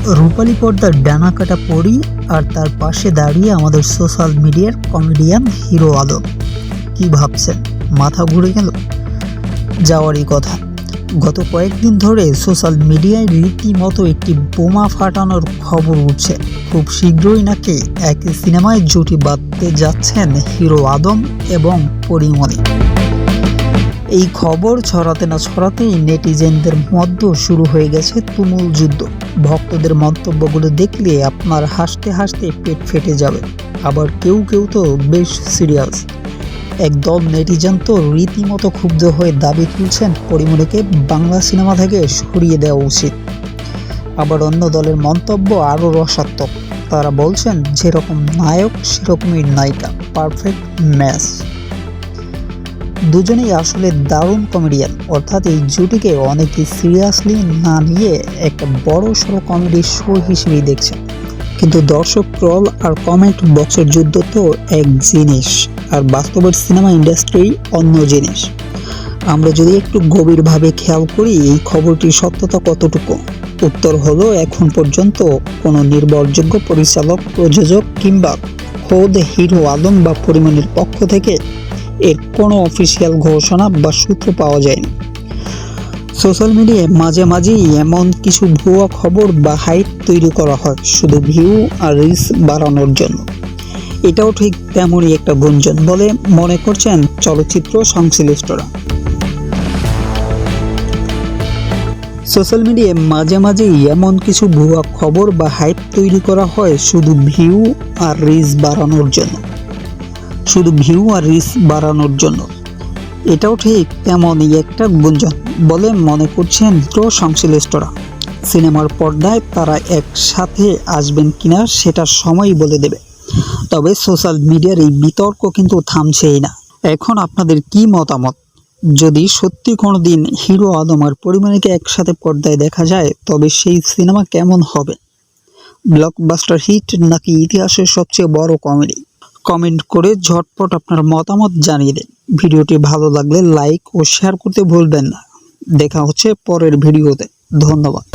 রূপালী পর্দার ডানা কাটা পরি আর তার পাশে দাঁড়িয়ে আমাদের সোশ্যাল মিডিয়ার কমেডিয়ান হিরো আলম। কি ভাবছেন, মাথা ঘুরে গেল? যাওয়ারই কথা। গত কয়েকদিন ধরে সোশ্যাল মিডিয়ায় রীতিমতো একটি বোমা ফাটানোর খবর উঠছে। খুব শীঘ্রই নাকি একই সিনেমায় জুটি বাঁধতে যাচ্ছেন হিরো আদম এবং পরিমণি। এই খবর ছড়াতে না ছড়াতেই নেটিজেনদের মধ্যে শুরু হয়ে গেছে তুমুল যুদ্ধ। ভক্তদের মন্তব্যগুলো দেখলে আপনার হাসতে হাসতে পেট ফেটে যাবে। আবার কেউ কেউ তো বেশ সিরিয়াস। একদল নেটিজেন তো রীতিমতো ক্ষুব্ধ হয়ে দাবি তুলছেন পরিমণিকে বাংলা সিনেমা থেকে সরিয়ে দেওয়া উচিত। আবার অন্য দলের মন্তব্য আরও রসাত্মক। তারা বলছেন যেরকম নায়ক সেরকমই নায়িকা, পারফেক্ট ম্যাচ। দুজনেই আসলে দারুণ কমেডিয়ান, অর্থাৎ এই জুটিকে অনেকে সিরিয়াসলি না নিয়ে একটা বড় সড়ো কমেডি শো হিসেবেই দেখছে। কিন্তু দর্শক, ট্রল আর কমেন্ট বক্সের যুদ্ধ তো এক জিনিস, আর বাস্তবের সিনেমা ইন্ডাস্ট্রি অন্য জিনিস। আমরা যদি একটু গভীরভাবে খেয়াল করি এই খবরটির সত্যতা কতটুকু, উত্তর হলো এখন পর্যন্ত কোনো নির্ভরযোগ্য পরিচালক, প্রযোজক কিংবা খোদ হিরো আলম বা পরিমণির পক্ষ থেকে এর কোনো অফিসিয়াল ঘোষণা বা সূত্র পাওয়া যায়নি। সোশ্যাল মিডিয়ায় মাঝে মাঝেই এমন কিছু ভুয়া খবর বা হাইপ তৈরি করা হয় শুধু ভিউ আর রিচ বাড়ানোর জন্য। এটাও ঠিক তেমনই একটা গুঞ্জন বলে মনে করছেন চলচ্চিত্র সংশ্লিষ্টরা। সোশ্যাল মিডিয়ায় মাঝে মাঝেই এমন কিছু ভুয়া খবর বা হাইপ তৈরি করা হয় শুধু ভিউ আর রিচ বাড়ানোর জন্য। এটাও ঠিক তেমনই একটা গুঞ্জন বলে মনে করছেন সংশ্লিষ্টরা। সিনেমার পর্দায় তারা একসাথে আসবেন কিনা সেটা সময়ই বলে দেবে। তবে সোশ্যাল মিডিয়ার এই বিতর্ক কিন্তু থামছেই না। এখন আপনাদের কি মতামত? যদি সত্যি কোনো দিন হিরো আদম আর পরিমণিকে একসাথে পর্দায় দেখা যায়, তবে সেই সিনেমা কেমন হবে? ব্লকবাস্টার হিট নাকি ইতিহাসের সবচেয়ে বড় কমেডি? কমেন্ট করে ঝটপট আপনার মতামত জানিয়ে দিন। ভিডিওটি ভালো লাগলে লাইক ও শেয়ার করতে ভুলবেন না। দেখা হচ্ছে পরের ভিডিওতে। ধন্যবাদ।